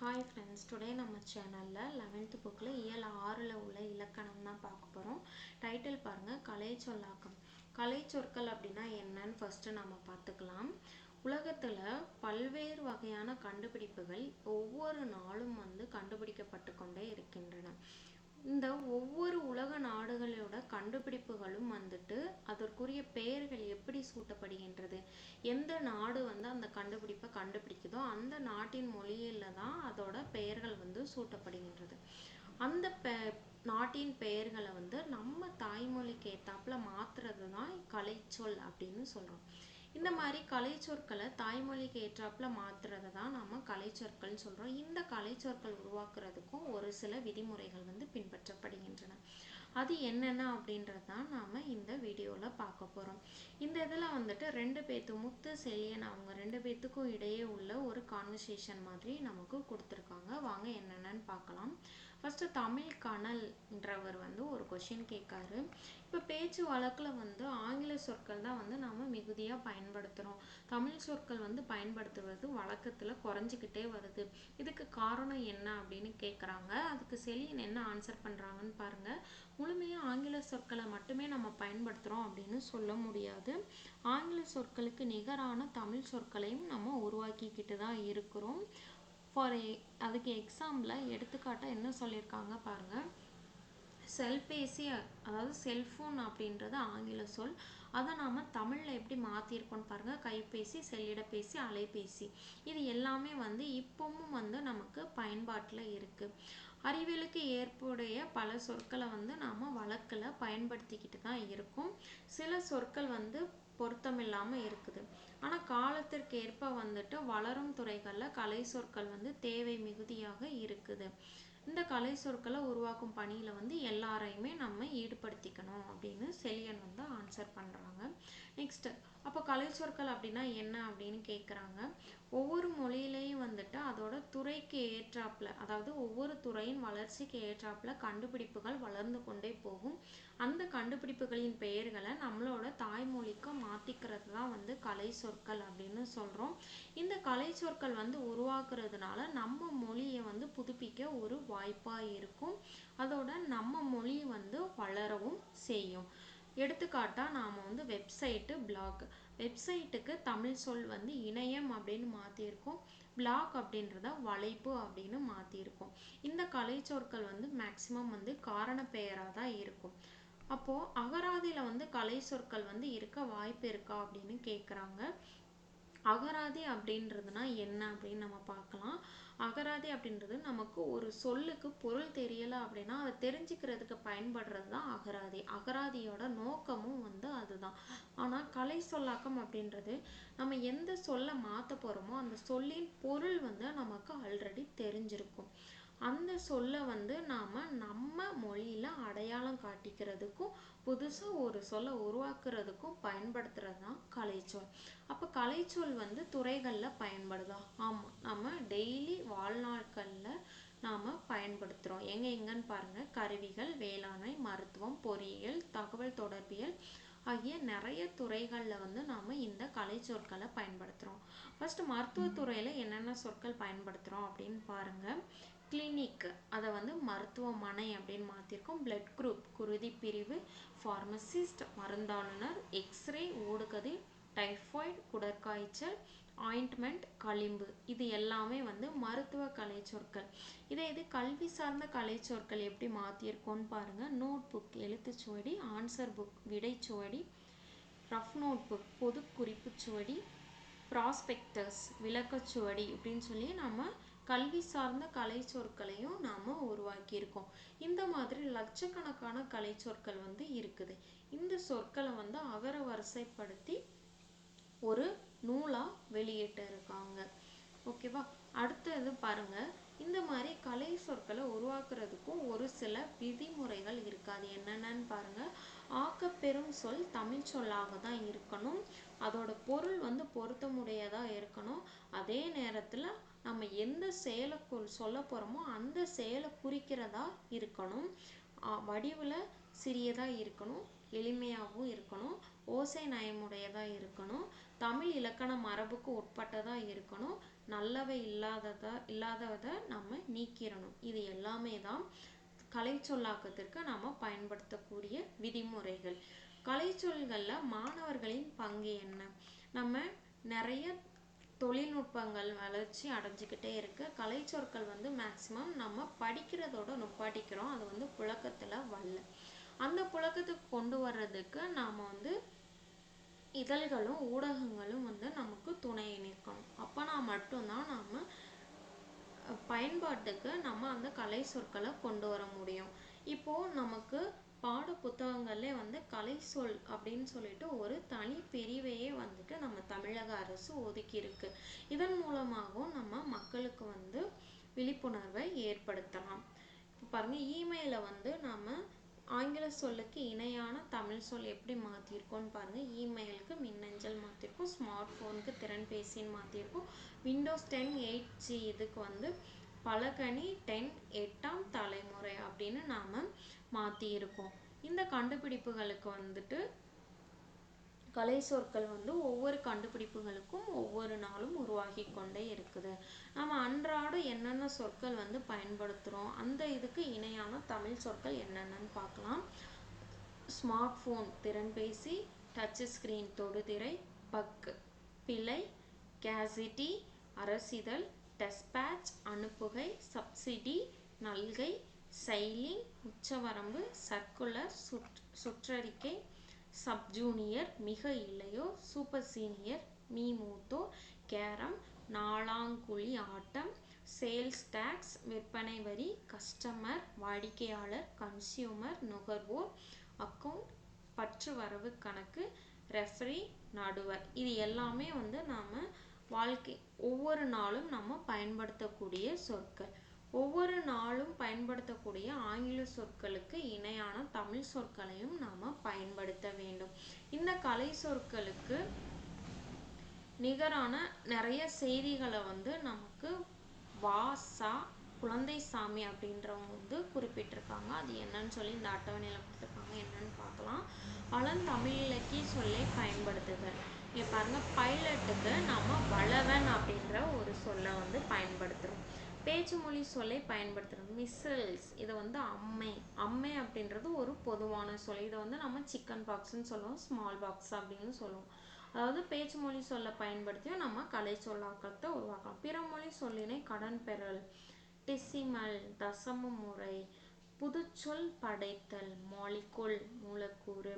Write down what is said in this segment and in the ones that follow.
Hi friends, today நம்ம சேனல்ல 11th bookல இயல் 6ல உள்ள இலக்கணம் தான் பார்க்க போறோம். டைட்டில் பாருங்க, கலை சொல்லாக்கம். கலை சொற்கள் அப்படினா என்னன்னு ஃபர்ஸ்ட் நாம பார்த்துக்கலாம். உலகத்துல பல்வேறு வகையான கண்டுபிடிப்புகள் ஒவ்வொரு நாளும் கண்டுபிடிக்கப்பட்டு கொண்டே இருக்கின்றன. இந்த ஒவ்வொரு உலக நாடுகளோட கண்டுபிடிப்புகளும் அதற்குரிய பெயர்கள் எப்படி சூட்டப்படுகின்றது, எந்த நாடு அந்த கண்டுபிடிப்பை கண்டுபிடிக்குதோ அந்த நாட்டின் மொழியில தான் அதோட பெயர்கள் சூட்டப்படுகின்றது. அந்த நாட்டின் பெயர்களை நம்ம தாய்மொழிக்கு ஏத்தாப்புல மாத்துறது தான் கலைச்சொல் அப்படின்னு சொல்றோம். இந்த மாதிரி கலை சொற்களை தாய்மொழிக்கு ஏற்றாப்புல மாத்துறதை தான் நம்ம கலை சொற்கள்னு சொல்றோம். இந்த கலை சொற்கள் உருவாக்குறதுக்கும் ஒரு சில விதிமுறைகள் பின்பற்றப்படுகின்றன. அது என்னென்ன அப்படின்றது தான் நாம இந்த வீடியோல பார்க்க போறோம். இந்த இதுல ரெண்டு பேத்து முத்து செழியன் அவங்க ரெண்டு பேத்துக்கும் இடையே உள்ள ஒரு கான்வர்சேஷன் மாதிரி நமக்கு கொடுத்துருக்காங்க. வாங்க என்னென்னு பார்க்கலாம். ஃபர்ஸ்ட் தமிழ் கனல்ன்றவர் ஒரு கொஸ்டின் கேட்காரு. இப்போ பேச்சு வழக்குல ஆங்கில சொற்கள் தான் நாம மிகுதியா பயன்படுத்துறோம். தமிழ் சொற்கள் பயன்படுத்துவது வழக்கத்துல குறைஞ்சிக்கிட்டே வருது. இதுக்கு காரணம் என்ன அப்படின்னு கேட்குறாங்க. அதுக்கு செழியன் என்ன ஆன்சர் பண்றாங்கன்னு பாருங்க. முழுமையா ஆங்கில சொற்களை மட்டுமே நம்ம பயன்படுத்துறோம் அப்படின்னு சொல்ல முடியாது. ஆங்கில சொற்களுக்கு நிகரான தமிழ் சொற்களையும் நம்ம உருவாக்கிக்கிட்டு தான் இருக்கிறோம். அதுக்கு எக்ஸாம்பிள எடுத்துக்காட்டா என்ன சொல்லியிருக்காங்க பாருங்க. செல்பேசி, அதாவது செல்போன் அப்படின்றது ஆங்கில சொல். அதை நாம தமிழ்ல எப்படி மாத்திருக்கோம் பாருங்க. கைபேசி, செல்லிடப்பேசி, அலைபேசி, இது எல்லாமே இப்பவும் நமக்கு பயன்பாட்டுல இருக்கு. அறிவியலுக்கு ஏற்புடைய பல சொற்களை நாம வழக்குல பயன்படுத்திக்கிட்டு தான் இருக்கோம். சில சொற்கள் பொருத்தமில்லாம இருக்குது. ஆனா காலத்திற்கு ஏற்ப வளரும் துறைகள்ல கலை சொற்கள் தேவை மிகுதியாக இருக்குது. இந்த கலை சொற்களை உருவாக்கும் பணியில எல்லாரையுமே நம்ம ஈடுபடுத்திக்கணும் அப்படின்னு செழியன் ஆன்சர் பண்றாங்க. நெக்ஸ்ட், அப்போ கலை சொற்கள் அப்படின்னா என்ன அப்படின்னு கேட்குறாங்க. ஒவ்வொரு மொழியிலையும் அதோட துறைக்கு ஏற்றாப்புல, அதாவது ஒவ்வொரு துறையின் வளர்ச்சிக்கு ஏற்றாப்புல கண்டுபிடிப்புகள் வளர்ந்து கொண்டே போகும். அந்த கண்டுபிடிப்புகளின் பெயர்களை நம்மளோட தாய்மொழிக்கு மாத்திக்கிறது தான் கலை சொற்கள் அப்படின்னு சொல்றோம். இந்த கலை சொற்கள் உருவாக்குறதுனால நம்ம மொழியை புதுப்பிக்க ஒரு வாய்ப்பா இருக்கும். அதோட நம்ம மொழி வளரவும் செய்யும். எடுத்துக்காட்டா நாம வெப்சைட்டு, பிளாக். வெப்சைட்டுக்கு தமிழ் சொல் இணையம் அப்படின்னு மாத்திருக்கோம். பிளாக் அப்படின்றத வலைப்பு அப்படின்னு மாத்திருக்கோம். இந்த கலை சொற்கள் மேக்சிமம் காரண பெயரா தான் இருக்கும். அப்போ அகராதியில கலை சொற்கள் இருக்க வாய்ப்பு இருக்கா அப்படின்னு கேக்குறாங்க. அகராதி அப்படின்றதுனா என்ன அப்படின்னு நம்ம பார்க்கலாம். அகராதி அப்படின்றது நமக்கு ஒரு சொல்லுக்கு பொருள் தெரியல அப்படின்னா அதை தெரிஞ்சுக்கிறதுக்கு பயன்படுறது தான் அகராதி. அகராதியோட நோக்கமும் அதுதான். ஆனா கலை சொல்லாக்கம் அப்படின்றது நம்ம எந்த சொல்ல மாத்த போறோமோ அந்த சொல்லின் பொருள் நமக்கு ஆல்ரெடி தெரிஞ்சிருக்கும். அந்த சொல்ல நாம நம்ம மொழியில அடையாளம் காட்டிக்கிறதுக்கும் புதுசா ஒரு சொல்ல உருவாக்குறதுக்கும் பயன்படுத்துறது தான் கலைச்சொல். அப்ப கலைச்சொல் துறைகள்ல பயன்படுதா? ஆமா, நம்ம டெய்லி வாழ்நாட்கள்ல நாம பயன்படுத்துறோம். எங்கன்னு பாருங்க. கருவிகள், வேளாண்மை, மருத்துவம், பொறியியல், தகவல் தொடர்பியல் ஆகிய நிறைய துறைகள்ல நாம இந்த கலை சொற்களை பயன்படுத்துறோம். ஃபர்ஸ்ட் மருத்துவத்துறையில என்னென்ன சொற்கள் பயன்படுத்துறோம் அப்படின்னு பாருங்க. கிளினிக், அதை மருத்துவமனை அப்படின்னு மாத்திருக்கோம். பிளட் குரூப், குருதி பிரிவு. பார்மசிஸ்ட், மருந்தாளுநர். எக்ஸ்ரே, ஊடுகதிர். டைஃபாய்டு, குடற்காய்ச்சல். ஆயின்ட்மெண்ட், களிம்பு, இது எல்லாமே மருத்துவ கலை சொற்கள். இது கல்வி சார்ந்த கலை சொற்கள் எப்படி மாத்திருக்கோன்னு பாருங்க. நோட் புக், எழுத்துச்சுவடி. ஆன்சர் புக், விடைச்சுவடி. ரஃப் நோட் புக், பொது குறிப்புச்சுவடி. ப்ராஸ்பெக்டஸ், விளக்கச்சுவடி இப்படின்னு சொல்லி நம்ம கல்வி சார்ந்த கலை சொற்களையும் நாம உருவாக்கி இருக்கோம். இந்த மாதிரி லட்சக்கணக்கான கலை சொற்கள் இருக்குது. இந்த சொற்களை அகர வரிசைப்படுத்தி ஒரு நூலா வெளியிட்டு இருக்காங்க. ஓகேவா? அடுத்தது பாருங்க. இந்த மாதிரி கலை சொற்களை உருவாக்குறதுக்கும் ஒரு சில விதிமுறைகள் இருக்காது. என்னென்னு பாருங்க. ஆக்கப்பெறும் சொல் தமிழ் சொல்லாக தான் இருக்கணும். அதோட பொருள் பொருத்தமுடையதா இருக்கணும். அதே நேரத்துல நம்ம எந்த செயலை சொல்ல போறோமோ அந்த செயலை குறிக்கிறதா இருக்கணும். வடிவுல சிறியதா இருக்கணும். எளிமையாகவும் இருக்கணும். ஓசை நயமுடையதா இருக்கணும். தமிழ் இலக்கண மரபுக்கு உட்பட்டதா இருக்கணும். நல்லவை இல்லாததை நம்ம நீக்கிடணும். இது எல்லாமே தான் கலை சொல்லாக்கத்திற்கு நாம பயன்படுத்தக்கூடிய விதிமுறைகள். கலை சொல்கள்ல மாணவர்களின் பங்கு என்ன? நம்ம நிறைய தொழில்நுட்பங்கள் வளர்ச்சி அடைஞ்சுக்கிட்டே இருக்கு. கலை சொற்கள் மேக்சிமம் நம்ம படிக்கிறதோட நுப்பாட்டிக்கிறோம். அது புழக்கத்துல வரல. அந்த புழக்கத்துக்கு கொண்டு வர்றதுக்கு நாம இதழ்களும் ஊடகங்களும் நமக்கு துணை நிற்கணும். அப்பனா மட்டும்தான் நாம பயன்பாட்டுக்கு நம்ம அந்த கலை சொற்களை கொண்டு வர முடியும். இப்போ நமக்கு பாட புத்தகங்கள்ல கலை சொல் அப்படின்னு சொல்லிட்டு ஒரு தனி பிரிவையே நம்ம தமிழக அரசு ஒதுக்கி இருக்கு. இதன் மூலமாகவும் நம்ம மக்களுக்கு விழிப்புணர்வை ஏற்படுத்தலாம். இப்போ பாருங்க, இமெயில நாம ஆங்கில சொல்லுக்கு இணையான தமிழ் சொல் எப்படி மாத்திருக்கோம்னு பாருங்க. இமெயிலுக்கு மின்னஞ்சல் மாத்திருக்கோம், ஸ்மார்ட் போனுக்கு திறன்பேசின்னு மாத்திருக்கோம், விண்டோஸ் 10 8G இதுக்கு பலகணி 10 8ஆம் தலைமுறை அப்படின்னு நாம மாத்தி இருக்கோம். இந்த கண்டுபிடிப்புகளுக்கு கலை சொற்கள் ஒவ்வொரு கண்டுபிடிப்புகளுக்கும் ஒவ்வொரு நாளும் உருவாகி கொண்டே இருக்குது. நம்ம அன்றாட என்னென்ன சொற்கள் பயன்படுத்துறோம், அந்த இதுக்கு இணையான தமிழ் சொற்கள் என்னென்னு பார்க்கலாம். ஸ்மார்ட் போன் திறன்பேசி, டச் ஸ்கிரீன் தொடுதிரை, பக் பிழை, கேசிட்டி அரசிதழ், டெஸ்பேட்ச் அனுப்புகை, சப்சிடி நல்கை, சைலிங் உச்சவரம்பு, சர்க்குலர் சுற்றறிக்கை, சப்ஜூனியர் மிக இளையோர், சூப்பர் சீனியர் மீமூத்தோர், கேரம் நாளாங்குழி ஆட்டம், சேல்ஸ் டாக்ஸ் விற்பனை வரி, கஸ்டமர் வாடிக்கையாளர், கன்சியூமர் நுகர்வோர், அக்கவுண்ட் பற்று வரவு கணக்கு, ரெஃபரி நடுவர். இது எல்லாமே நாம வாழ்க்கை ஒவ்வொரு நாளும் நம்ம பயன்படுத்தக்கூடிய சொற்கள். ஒவ்வொரு நாளும் பயன்படுத்தக்கூடிய ஆங்கில சொற்களுக்கு இணையான தமிழ் சொற்களையும் நாம பயன்படுத்த வேண்டும். இந்த கலை சொற்களுக்கு நிகரான நிறைய செய்திகளை நமக்கு வாசா குழந்தைசாமி அப்படின்றவங்க குறிப்பிட்டிருக்காங்க. அது என்னன்னு சொல்லி இந்த அட்டவணையில கொடுத்துருக்காங்க. என்னன்னு பார்க்கலாம். பழந்தமிழ் இலக்கிய சொல்லை பயன்படுத்துதல். இங்க பாருங்க, பைலட்டுக்கு நம்ம வளவன் அப்படின்ற ஒரு சொல்லை பயன்படுத்துறோம். பேச்சு மொழி சொல்லை பயன்படுத்துறோம். மிஸ்ஸல்ஸ் இது அம்மை. அம்மை அப்படின்றது ஒரு பொதுவான சொல். இதை நம்ம சிக்கன் பாக்ஸ்ன்னு சொல்லுவோம், ஸ்மால் பாக்ஸ் அப்படின்னு சொல்லுவோம். அதாவது பேச்சு மொழி சொல்லை பயன்படுத்தியும் நம்ம கலை சொல்லாக்கத்தை உருவாக்கலாம். பிற மொழி சொல்லினை கடன் பெறல், டெசிமல் தசம முறை, புதுச்சொல் படைத்தல், மாலிகுல் மூலக்கூறு,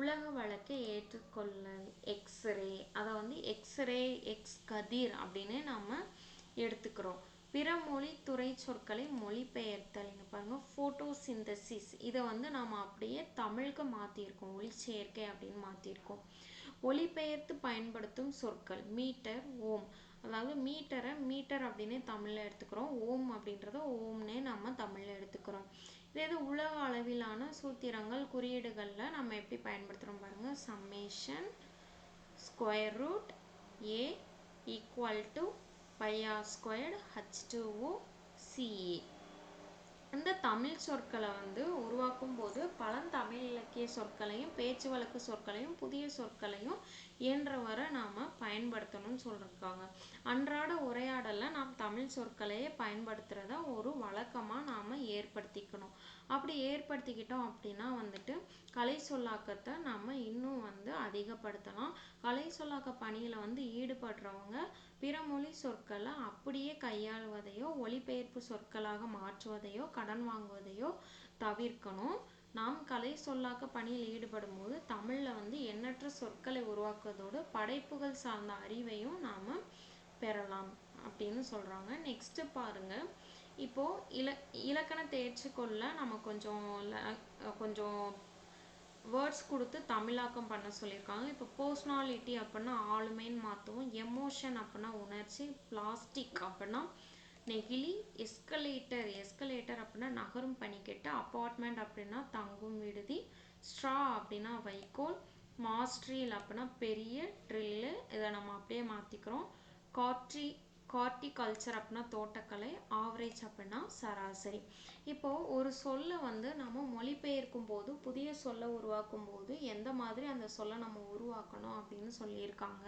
உலக வழக்கை ஏற்றுக்கொள்ளல், எக்ஸ்ரே அதை எக்ஸ்ரே எக்ஸ் கதிர் அப்படின்னு நம்ம எடுத்துக்கிறோம். பிற மொழி துறை சொற்களை மொழிபெயர்த்தல். இங்க பாருங்க, போட்டோசிந்தசிஸ் இதை நாம அப்படியே தமிழுக்கு மாத்திருக்கோம், ஒளிச்சேர்க்கை அப்படின்னு மாத்திருக்கோம். ஒளிபெயர்த்து பயன்படுத்தும் சொற்கள் மீட்டர், ஓம். அதாவது மீட்டரை மீட்டர் அப்படின்னு தமிழ்ல எடுத்துக்கிறோம், ஓம் அப்படின்றத ஓம்னே நம்ம தமிழ்ல எடுத்துக்கிறோம். இதே உலக அளவிலான சூத்திரங்கள் குறியீடுகள்ல நம்ம எப்படி பயன்படுத்துறோம் பாருங்க. Summation, square root, A equal to pi R squared H2O CA. இந்த தமிழ் சொற்களை உருவாக்கும் போது பழந்தமிழ் இலக்கிய சொற்களையும் பேச்சு வழக்கு சொற்களையும் புதிய சொற்களையும் இயன்றவரை நாம பயன்படுத்தணும்னு சொல்லியிருக்காங்க. அன்றாட உரையாடல நாம் தமிழ் சொற்களையே பயன்படுத்துறத ஒரு வழக்கமா நாம ஏற்படுத்திக்கணும். அப்படி ஏற்படுத்திக்கிட்டோம் அப்படின்னா கலை சொல்லாக்கத்தை நம்ம இன்னும் அதிகப்படுத்தலாம். கலை சொல்லாக்க பணியில ஈடுபடுறவங்க பிற மொழி சொற்களை அப்படியே கையாளுவதையோ ஒலிபெயர்ப்பு சொற்களாக மாற்றுவதையோ கடன் வாங்குவதையோ தவிர்க்கணும். நாம் கலை சொல்லாக்க பணியில் ஈடுபடும் போது தமிழ்ல எண்ணற்ற சொற்களை உருவாக்குவதோடு படைப்புகள் சார்ந்த அறிவையும் நாம பெறலாம் அப்படின்னு சொல்றாங்க. நெக்ஸ்ட் பாருங்க, இப்போ இலக்கண தேர்ச்சிக்கொள்ள நம்ம கொஞ்சம் வேர்ட்ஸ் கொடுத்து தமிழாக்கம் பண்ண சொல்லியிருக்காங்க. இப்போ பர்சனாலிட்டி அப்படின்னா ஆளுமைன்னு மாற்றுவோம், எமோஷன் அப்படின்னா உணர்ச்சி, பிளாஸ்டிக் அப்படின்னா நெகிழி, எஸ்கலேட்டர் அப்படின்னா நகரும் பனிக்கட்டு, அப்பார்ட்மெண்ட் அப்படின்னா தங்கும் விடுதி, ஸ்ட்ரா அப்படின்னா வைக்கோல், மாஸ்ட்ரீல் அப்படின்னா பெரிய ட்ரில்லு, இதை நம்ம அப்படியே மாற்றிக்கிறோம். கார்டிகல்ச்சர் அப்படின்னா தோட்டக்கலை, ஆவரேஜ் அப்படின்னா சராசரி. இப்போ ஒரு சொல்லை நம்ம மொழிபெயர்க்கும் போது புதிய சொல்லை உருவாக்கும் போது எந்த மாதிரி அந்த சொல்லை நம்ம உருவாக்கணும் அப்படின்னு சொல்லியிருக்காங்க.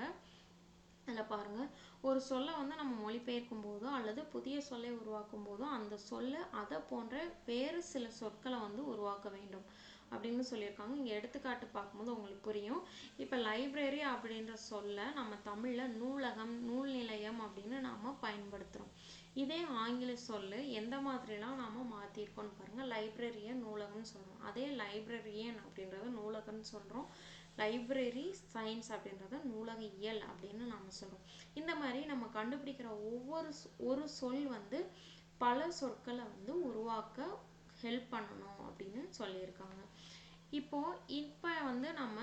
அதில் பாருங்க, ஒரு சொல்லை வந்து நம்ம மொழிபெயர்க்கும் போதோ அல்லது புதிய சொல்லை உருவாக்கும் போதோ அந்த சொல்லை அதை போன்ற வேறு சில சொற்களை வந்து உருவாக்க வேண்டும் அப்படின்னு சொல்லியிருக்காங்க. இங்கே எடுத்துக்காட்டு பார்க்கும்போது உங்களுக்கு புரியும். இப்போ லைப்ரரி அப்படின்ற சொல்லை நம்ம தமிழில் நூலகம், நூல் நிலையம் அப்படின்னு நாம் பயன்படுத்துகிறோம். இதே ஆங்கில சொல்லு எந்த மாதிரிலாம் நாம் மாற்றிருக்கோம்னு பாருங்கள். லைப்ரரியை நூலகம்னு சொல்கிறோம், அதே லைப்ரரியன் அப்படின்றத நூலகம்னு சொல்கிறோம். லைப்ரரி சயின்ஸ் அப்படின்றத நூலக இயல் அப்படின்னு நாம் சொல்கிறோம். இந்த மாதிரி நம்ம கண்டுபிடிக்கிற ஒரு சொல் வந்து பல சொற்களை வந்து உருவாக்க ஹெல்ப் பண்ணணும் அப்படின்னு சொல்லியிருக்காங்க. இப்போ வந்து நம்ம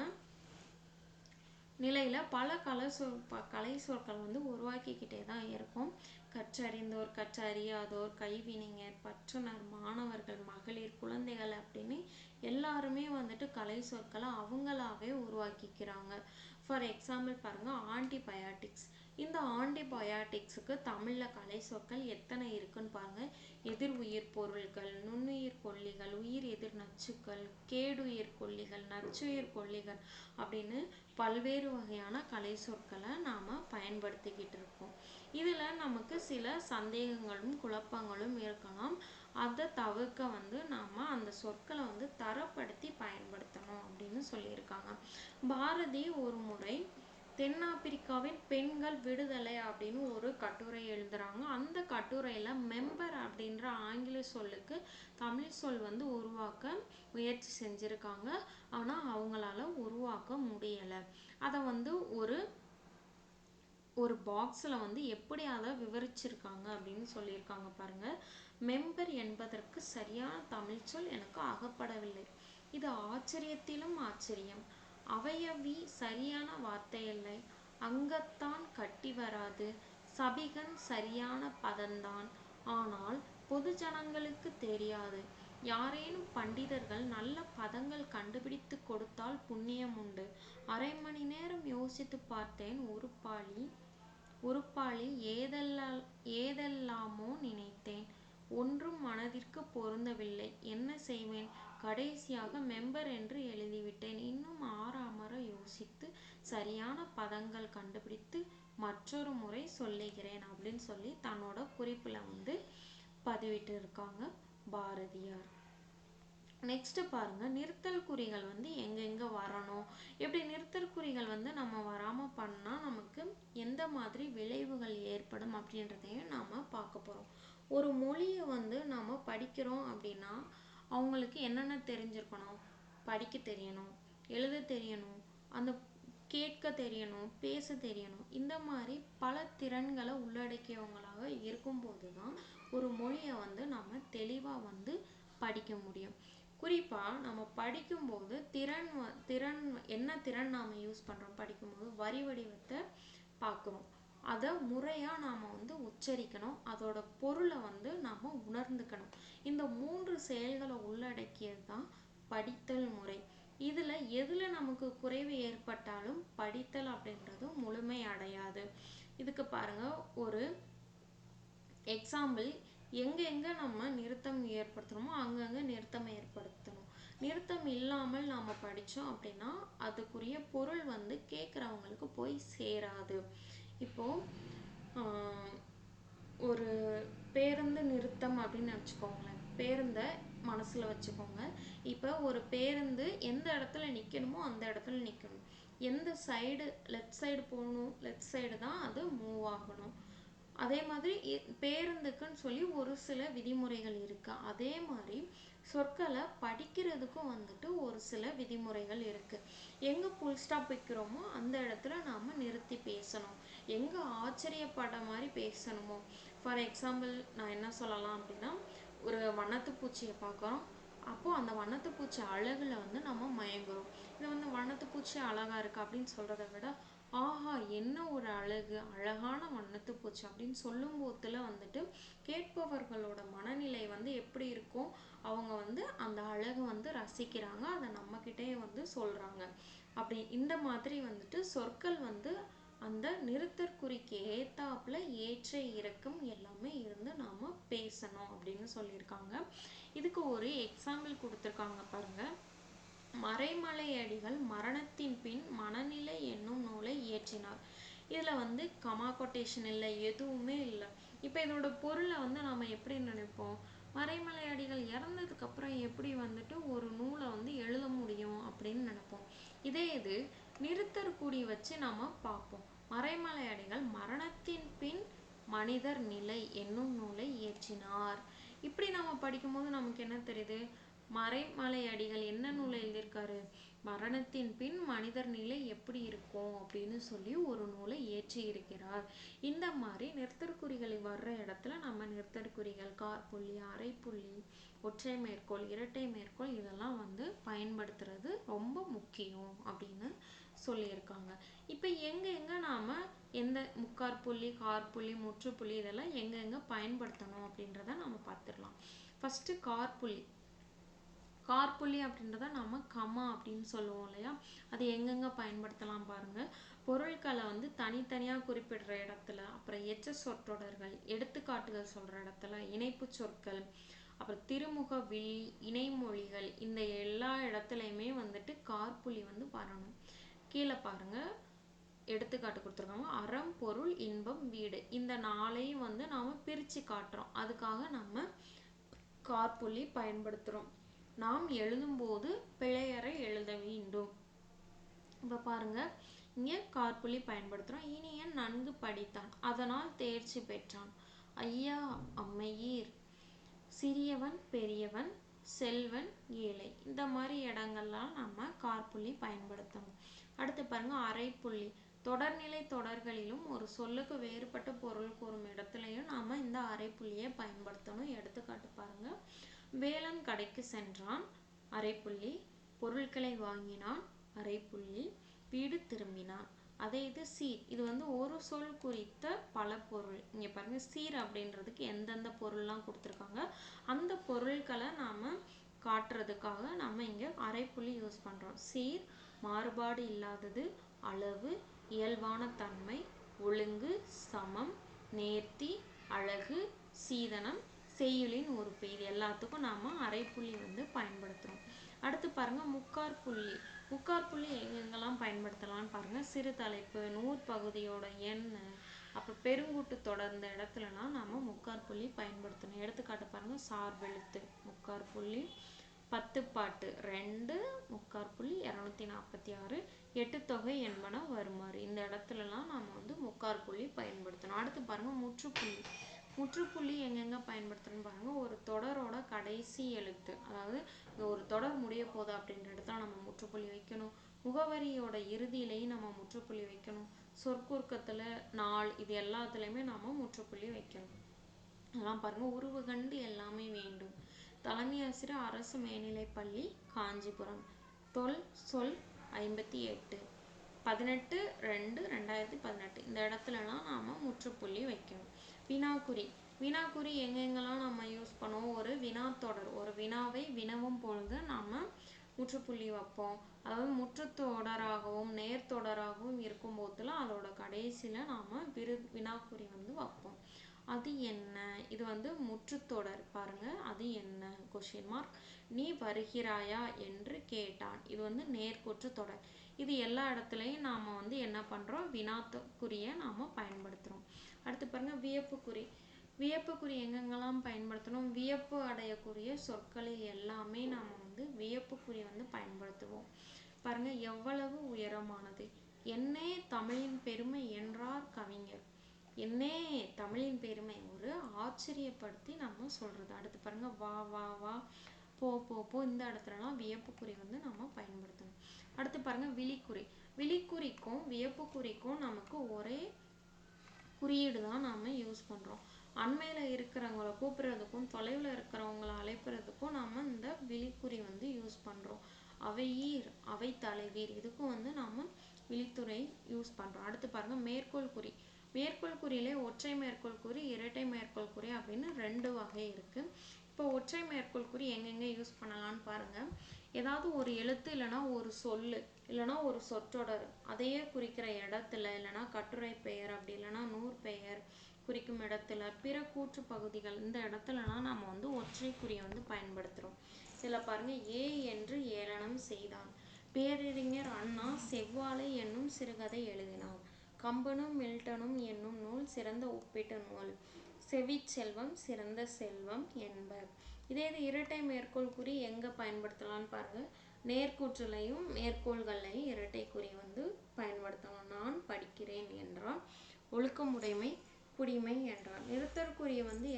நிலையில பல கலை சொற்கள் வந்து உருவாக்கிக்கிட்டே தான் இருக்கும். கற்றறிந்தோர், கற்றறியாதோர், கைவினைஞர், பற்றுனர், மாணவர்கள், மகளிர், குழந்தைகள் அப்படின்னு எல்லாருமே வந்துட்டு கலை சொற்களை அவங்களாவே உருவாக்கிக்கிறாங்க. ஃபார் எக்ஸாம்பிள் பாருங்க, ஆன்டிபயாட்டிக்ஸ். இந்த ஆன்டிபயாட்டிக்ஸுக்கு தமிழில் கலை சொற்கள் எத்தனை இருக்குன்னு பாருங்க. எதிர் உயிர் பொருள்கள், நுண்ணுயிர் கொல்லிகள், உயிர் எதிர் நச்சுக்கள், கேடுயிர் கொல்லிகள், நச்சுயிர் கொல்லிகள் அப்படின்னு பல்வேறு வகையான கலை சொற்களை நாம் பயன்படுத்திக்கிட்டு இருக்கோம். இதில் நமக்கு சில சந்தேகங்களும் குழப்பங்களும் இருக்கலாம். அதை தவிர்க்க வந்து நாம் அந்த சொற்களை வந்து தரப்படுத்தி பயன்படுத்தணும் அப்படின்னு சொல்லியிருக்காங்க. பாரதி ஒரு முறை தென்னாப்பிரிக்காவின் பெண்கள் விடுதலை அப்படின்னு ஒரு கட்டுரை எழுதுறாங்க. அந்த கட்டுரையில் மெம்பர் அப்படின்ற ஆங்கில சொல்லுக்கு தமிழ் சொல் வந்து உருவாக்க முயற்சி செஞ்சுருக்காங்க. ஆனால் அவங்களால உருவாக்க முடியலை. அதை வந்து ஒரு பாக்ஸில் வந்து எப்படி அதை விவரிச்சிருக்காங்க அப்படின்னு சொல்லியிருக்காங்க பாருங்க. மெம்பர் என்பதற்கு சரியான தமிழ் சொல் எனக்கு அகப்படவில்லை. இது ஆச்சரியத்திலும் ஆச்சரியம். அவயவி சரியான வார்த்தையில்லை. அங்கத்தான் கட்டி வராது. சபிகன் சரியான பதந்தான். ஆனால் பொது ஜனங்களுக்கு தெரியாது. யாரேனும் பண்டிதர்கள் நல்ல பதங்கள் கண்டுபிடித்து கொடுத்தால் புண்ணியம் உண்டு. அரை மணி நேரம் யோசித்து பார்த்தேன். உருப்பாளி ஏதெல்லாமோ நினைத்தேன். ஒன்றும் மனதிற்கு பொருந்தவில்லை. என்ன செய்வேன்? கடைசியாக மெம்பர் என்று எழுதிவிட்டேன். இன்னும் ஆறாமற யோசித்து சரியான பதங்கள் கண்டுபிடித்து மற்றொரு முறை சொல்லுகிறேன் அப்படின்னு சொல்லி தன்னோட குறிப்பில் வந்து பதிவிட்டு இருக்காங்க பாரதியார். நெக்ஸ்ட் பாருங்க, நிறுத்தல் குறிகள் வந்து எங்கெங்க வரணும், எப்படி நிறுத்தல் குறிகள் வந்து நம்ம வராம பண்ணா நமக்கு எந்த மாதிரி விளைவுகள் ஏற்படும் அப்படின்றதையும் நாம பார்க்க போறோம். ஒரு மொழியை வந்து நாம படிக்கிறோம் அப்படின்னா அவங்களுக்கு என்னென்ன தெரிஞ்சிருக்கணும்? படிக்க தெரியணும், எழுத தெரியணும், அந்த கேட்க தெரியணும், பேச தெரியணும். இந்த மாதிரி பல திறன்களை உள்ளடக்கியவங்களாக இருக்கும்போது தான் ஒரு மொழியை வந்து நம்ம தெளிவாக வந்து படிக்க முடியும். குறிப்பாக நம்ம படிக்கும்போது என்ன திறன் நாம் யூஸ் பண்ணுறோம்? படிக்கும்போது வரி வடிவத்தை பார்க்குறோம், அதை முறையாக நாம் வந்து உச்சரிக்கணும், அதோட பொருளை வந்து நாம் உணர்ந்துக்கணும். இந்த 3 செயல்களை உள்ளடக்கியது தான் படித்தல் முறை. எதில் நமக்கு குறைவு ஏற்பட்டாலும் படித்தல் அப்படின்றது முழுமை அடையாது. இதுக்கு பாருங்க ஒரு எக்ஸாம்பிள். எங்கெங்க நம்ம நிறுத்தம் ஏற்படுத்தணுமோ அங்கங்கே நிறுத்தம் ஏற்படுத்தணும். நிறுத்தம் இல்லாமல் நாம் படித்தோம் அப்படின்னா அதுக்குரிய பொருள் வந்து கேட்குறவங்களுக்கு போய் சேராது. இப்போது ஒரு பேருந்து நிறுத்தம் அப்படின்னு நினச்சிக்கோங்களேன். பேருந்தை மனசில் வச்சுக்கோங்க. இப்போ ஒரு பேருந்து எந்த இடத்துல நிற்கணுமோ அந்த இடத்துல நிற்கணும். எந்த சைடு, லெஃப்ட் சைடு போகணும், லெஃப்ட் சைடு தான் அது மூவ் ஆகணும். அதே மாதிரி பேருந்துக்குன்னு சொல்லி ஒரு சில விதிமுறைகள் இருக்குது. அதே மாதிரி சொற்களை படிக்கிறதுக்கும் வந்துட்டு ஒரு சில விதிமுறைகள் இருக்குது. எங்கே புல் ஸ்டாப் வைக்கிறோமோ அந்த இடத்துல நாம் நிறுத்தி பேசணும். எங்கே ஆச்சரியப்பட மாதிரி பேசணுமோ, ஃபார் எக்ஸாம்பிள் நான் என்ன சொல்லலாம் அப்படின்னா, ஒரு வண்ணத்துப்பூச்சியை பார்க்குறோம், அப்போது அந்த வண்ணத்துப்பூச்சி அழகில் வந்து நம்ம மயங்குறோம். இது வந்து வண்ணத்துப்பூச்சி அழகாக இருக்குது அப்படின்னு சொல்கிறத விட ஆஹா என்ன ஒரு அழகு, அழகான வண்ணத்துப்பூச்சி அப்படின்னு சொல்லும் போதுல வந்துட்டு கேட்பவர்களோட மனநிலை வந்து எப்படி இருக்கும்? அவங்க வந்து அந்த அழகை வந்து ரசிக்கிறாங்க, அதை நம்மக்கிட்டே வந்து சொல்கிறாங்க. அப்படி இந்த மாதிரி வந்துட்டு சொற்கள் வந்து அந்த நிறுத்தற்குறிக்கு ஏத்தாப்புல ஏற்ற இறக்கம் எல்லாமே இருந்து நாம பேசணும் அப்படின்னு சொல்லியிருக்காங்க. இதுக்கு ஒரு எக்ஸாம்பிள் கொடுத்துருக்காங்க பாருங்க. மறைமலை அடிகள் மரணத்தின் பின் மனநிலை என்னும் நூலை இயற்றினார். இதில் வந்து கமா கொட்டேஷன் இல்லை, எதுவுமே இல்லை. இப்போ இதோட பொருளை வந்து நம்ம எப்படி நினைப்போம், மறைமலை அடிகள் இறந்ததுக்கப்புறம் எப்படி வந்துட்டு ஒரு நூலை வந்து எழுத முடியும் அப்படின்னு நினைப்போம். இதே இது நிறுத்தற்குறி வச்சு நம்ம பார்ப்போம். மறைமலை அடிகள் மரணத்தின் பின் மனிதர் நிலை என்னும் நூலை இயற்றினார். இப்படி நம்ம படிக்கும்போது நமக்கு என்ன தெரியுது, மறைமலை அடிகள் என்ன நூலை எழுதியிருக்காரு, மரணத்தின் பின் மனிதர் நிலை எப்படி இருக்கும் அப்படின்னு சொல்லி ஒரு நூலை இயற்றி இருக்கிறார். இந்த மாதிரி நிறுத்தற்குறிகள் வர்ற இடத்துல நம்ம நிறுத்தற்குறிகள், காற்புள்ளி, அரைப்புள்ளி, ஒற்றை மேற்கோள், இரட்டை மேற்கோள் இதெல்லாம் வந்து பயன்படுத்துறது ரொம்ப முக்கியம் அப்படின்னு சொல்லியிருக்காங்க. இப்போ எங்க நாம எந்த முக்காற்புள்ளி, காற்புள்ளி, முற்றுப்புள்ளி இதெல்லாம் எங்க பயன்படுத்தணும் அப்படின்றத நம்ம பார்த்துடலாம். ஃபர்ஸ்ட் காற்புள்ளி. காற்புள்ளி அப்படின்றத நம்ம கமா அப்படின்னு சொல்லுவோம் இல்லையா, அது எங்கெங்க பயன்படுத்தலாம் பாருங்க. பொருட்களை வந்து தனித்தனியாக குறிப்பிடுற இடத்துல, அப்புறம் எச்ச சொற்றொடர்கள், எடுத்துக்காட்டுகள் சொல்ற இடத்துல, இணைப்பு சொற்கள், அப்புறம் திருமுக விழி, இணைமொழிகள், இந்த எல்லா இடத்துலையுமே வந்துட்டு காற்புள்ளி வந்து வரணும். கீழே பாருங்க எடுத்துக்காட்டு கொடுத்துருக்காங்க. அறம், பொருள், இன்பம், வீடு, இந்த நாளையும் வந்து நாம பிரிச்சு காட்டுறோம். அதுக்காக நம்ம காற்புள்ளி பயன்படுத்துறோம். நாம் எழுதும்போது பிழையற எழுத வேண்டும். இப்போ பாருங்க இங்கே காற்புள்ளி பயன்படுத்துகிறோம். இனியன் நன்கு படித்தான், அதனால் தேர்ச்சி பெற்றான். ஐயா அம்மையீர், சிறியவன் பெரியவன், செல்வன் ஏழை, இந்த மாதிரி இடங்கள்லாம் நம்ம காற்புள்ளி பயன்படுத்தணும். அடுத்து பாருங்க அரைப்புள்ளி. தொடர்நிலை தொடர்களிலும் ஒரு சொல்லுக்கு வேறுபட்ட பொருள் கூறும் இடத்துலையும் நாம இந்த அரைப்புள்ளியை பயன்படுத்தணும். எடுத்துக்காட்டு பாருங்க. வேலன் கடைக்கு சென்றான், அரைப்புள்ளி. பொருட்களை வாங்கினான், அரைப்புள்ளி. வீடு திரும்பினான். அதே இது சீர், இது வந்து ஒரு சொல் குறித்த பல பொருள். இங்க பாருங்க சீர் அப்படின்றதுக்கு எந்தெந்த பொருள்லாம் கொடுத்துருக்காங்க, அந்த பொருட்களை நாம காட்டுறதுக்காக நம்ம இங்க அரைப்புள்ளி யூஸ் பண்றோம். சீர் மாறுபாடு இல்லாதது, அளவு, இயல்பான தன்மை, ஒழுங்கு, சமம், நேர்த்தி, அழகு, சீதனம், செய்யுளின் உறுப்பு, இது எல்லாத்துக்கும் நாம அரைப்புள்ளி வந்து பயன்படுத்துறோம். அடுத்து பாருங்க முக்காற்புள்ளி. முக்காற்புள்ளி எங்கெங்கெல்லாம் பயன்படுத்தலாம்னு பாருங்க. சிறு தலைப்பு, நூற்பகுதியோட எண், அப்புறம் பெருங்கூட்டு தொடர்ந்த இடத்துலலாம் நாம முக்காற்புள்ளி பயன்படுத்தணும். எடுத்துக்காட்டு பாருங்க. சார்பெழுத்து முக்காற்புள்ளி, பத்துப்பாட்டு 2 முக்காற்புள்ளி 246, எட்டுத்தொகை என்பன வருமாறு, இந்த இடத்துலலாம் நம்ம வந்து முக்காற்புள்ளி பயன்படுத்தணும். அடுத்து பாருங்க முற்றுப்புள்ளி. முற்றுப்புள்ளி எங்கெங்க பயன்படுத்தணும்னு பாருங்க. ஒரு தொடரோட கடைசி எழுத்து, அதாவது ஒரு தொடர் முடிய போகுது அப்படின்ற இடத்துல நம்ம முற்றுப்புள்ளி வைக்கணும். முகவரியோட இறுதியிலையும் நம்ம முற்றுப்புள்ளி வைக்கணும். சொற்குறுக்கத்துல நாள், இது எல்லாத்துலயுமே நாம முற்றுப்புள்ளி வைக்கணும். அதெல்லாம் பாருங்க. உருவு கண்டு எல்லாமே வேண்டும். தலைமை ஆசிரியர், அரசு மேல்நிலைப்பள்ளி, காஞ்சிபுரம். தொல் சொல் 58, 18/2/2018, இந்த இடத்துலலாம் நாம முற்றுப்புள்ளி வைக்கணும். வினாக்குறி. வினாக்குறி எங்கெங்கெல்லாம் நம்ம யூஸ் பண்ணுவோம், ஒரு வினாத்தொடர், ஒரு வினாவை வினவும் பொழுது நாம முற்றுப்புள்ளி வைப்போம். அதாவது முற்றுத்தொடராகவும் நேர்த்தொடராகவும் இருக்கும் போதுலாம் அதோட கடைசியில நாம வினாக்குறி வந்து வைப்போம். அது என்ன, இது வந்து முற்றுத்தொடர் பாருங்க. அது என்ன கொஸ்டின் மார்க். நீ வருகிறாயா என்று கேட்டான், இது வந்து நேர்கூற்று தொடர். இது எல்லா இடத்துலையும் நாம வந்து என்ன பண்றோம், வினாக்குறியை நாம பயன்படுத்துறோம். அடுத்து பாருங்க வியப்புக்குறி. வியப்புக்குறி எங்கெங்கெல்லாம் பயன்படுத்தணும், வியப்பு அடையக்கூடிய சொற்களில் எல்லாமே நாம வந்து வியப்புக்குறி வந்து பயன்படுத்துவோம். பாருங்க. எவ்வளவு உயரமானது, என்னே தமிழின் பெருமை என்றார் கவிஞர். என்னே தமிழின் பெருமை, ஒரு ஆச்சரியப்படுத்தி நம்ம சொல்றது. அடுத்து பாருங்க. வா வா வா, போ போ போ, இந்த இடத்துலலாம் வியப்புக்குறி வந்து நம்ம பயன்படுத்தணும். அடுத்து பாருங்க விழிக்குறி. விழிக்குறிக்கும் வியப்புக்குறிக்கும் நமக்கு ஒரே குறியீடு தான் நாம யூஸ் பண்றோம். அண்மையில இருக்கிறவங்களை கூப்பிடுறதுக்கும் தொலைவில் இருக்கிறவங்களை அழைப்புறதுக்கும் நாம இந்த விழிக்குறி வந்து யூஸ் பண்றோம். அவையீர், அவை தலைவீர், இதுக்கும் வந்து நாம விழித்துறை யூஸ் பண்றோம். அடுத்து பாருங்க மேற்கோள் குறி. மேற்கோள் குறியிலே ஒற்றை மேற்கோள் குறி, இரட்டை மேற்கோள் குறி அப்படின்னு 2 வகை இருக்கு. இப்போ ஒற்றை மேற்கோள் குறி எங்கெங்க யூஸ் பண்ணலாம்னு பாருங்க. ஏதாவது ஒரு எழுத்து இல்லைன்னா ஒரு சொல்லு இல்லைன்னா ஒரு சொற்றொடர் அதையே குறிக்கிற இடத்துல, இல்லைன்னா கட்டுரை பெயர், அப்படி இல்லைன்னா நூற்பெயர் குறிக்கும் இடத்துல, பிற கூற்று பகுதிகள், இந்த இடத்துலலாம் நம்ம வந்து ஒற்றை குறியை வந்து பயன்படுத்துறோம். இதில் பாருங்க. ஏ என்று ஏளனம் செய்தான். பேரறிஞர் அண்ணா செவ்வாழை என்னும் சிறுகதை எழுதினார். கம்பனும் மில்டனும் என்னும் நூல் சிறந்த ஒப்பீட்டு நூல். செவிச்செல்வம் சிறந்த செல்வம் என்பர். இதே இது இரட்டை மேற்கோள் குறி எங்கே பயன்படுத்தலாம்னு பாருங்கள். நேர்கூற்றலையும் மேற்கோள்களையும் இரட்டை குறி பயன்படுத்தலாம். நான் படிக்கிறேன் என்றால், ஒழுக்கமுடைமை குடிமை என்றால். நிறுத்தற்குறி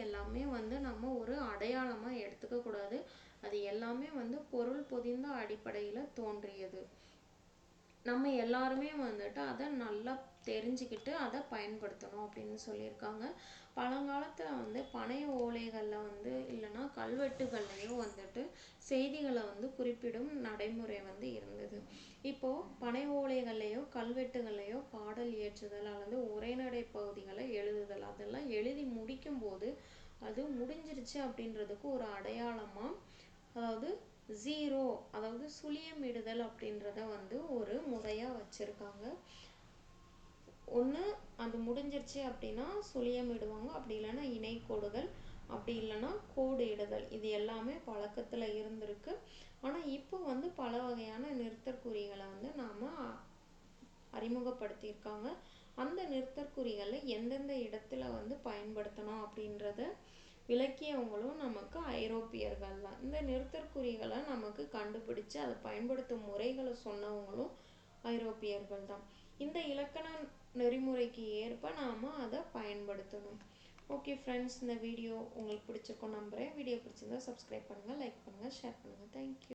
எல்லாமே நம்ம ஒரு அடையாளமாக எடுத்துக்க கூடாது. அது எல்லாமே பொருள் பொதிந்த அடிப்படையில் தோன்றியது. நம்ம எல்லாருமே அதை நல்லா தெரிஞ்சுக்கிட்டு அதை பயன்படுத்தணும் அப்படின்னு சொல்லியிருக்காங்க. பழங்காலத்தில் பனை ஓலைகளில் இல்லைன்னா கல்வெட்டுகள்லையும் செய்திகளை குறிப்பிடும் நடைமுறை இருந்தது. இப்போது பனை ஓலைகள்லையோ கல்வெட்டுகள்லையோ பாடல் இயற்றுதல் அல்லது உரைநடை பகுதிகளை எழுதுதல் அதெல்லாம் எழுதி முடிக்கும்போது அது முடிஞ்சிருச்சு அப்படின்றதுக்கு ஒரு அடையாளமாக, அதாவது 0 அதாவது சுழியமிடுதல் அப்படின்றத ஒரு முறையாக வச்சுருக்காங்க. ஒன்று அது முடிஞ்சிருச்சு அப்படின்னா சுழியமிடுவாங்க, அப்படி இல்லைன்னா இணைக்கோடுகள், அப்படி இல்லைன்னா கோடு இடுதல். இது எல்லாமே பழக்கத்தில் இருந்திருக்கு. ஆனால் இப்போ பல வகையான நிறுத்தற்குறிகளை நாம் அறிமுகப்படுத்தியிருக்காங்க. அந்த நிறுத்தற்குறிகளை எந்தெந்த இடத்துல பயன்படுத்தணும் அப்படின்றத விளக்கியவங்களும் நமக்கு ஐரோப்பியர்கள் தான். இந்த நிறுத்தற்குறிகளை நமக்கு கண்டுபிடிச்சு அதை பயன்படுத்தும் முறைகளை சொன்னவங்களும் ஐரோப்பியர்கள் தான். இந்த இலக்கண நெறிமுறைக்கு ஏற்ப நாம் அதை பயன்படுத்தணும். ஓகே ஃப்ரெண்ட்ஸ், இந்த வீடியோ உங்களுக்கு பிடிச்சிருக்கும் நம்புகிறேன். வீடியோ பிடிச்சிருந்தா சப்ஸ்கிரைப் பண்ணுங்கள், லைக் பண்ணுங்கள், ஷேர் பண்ணுங்கள். தேங்க்யூ.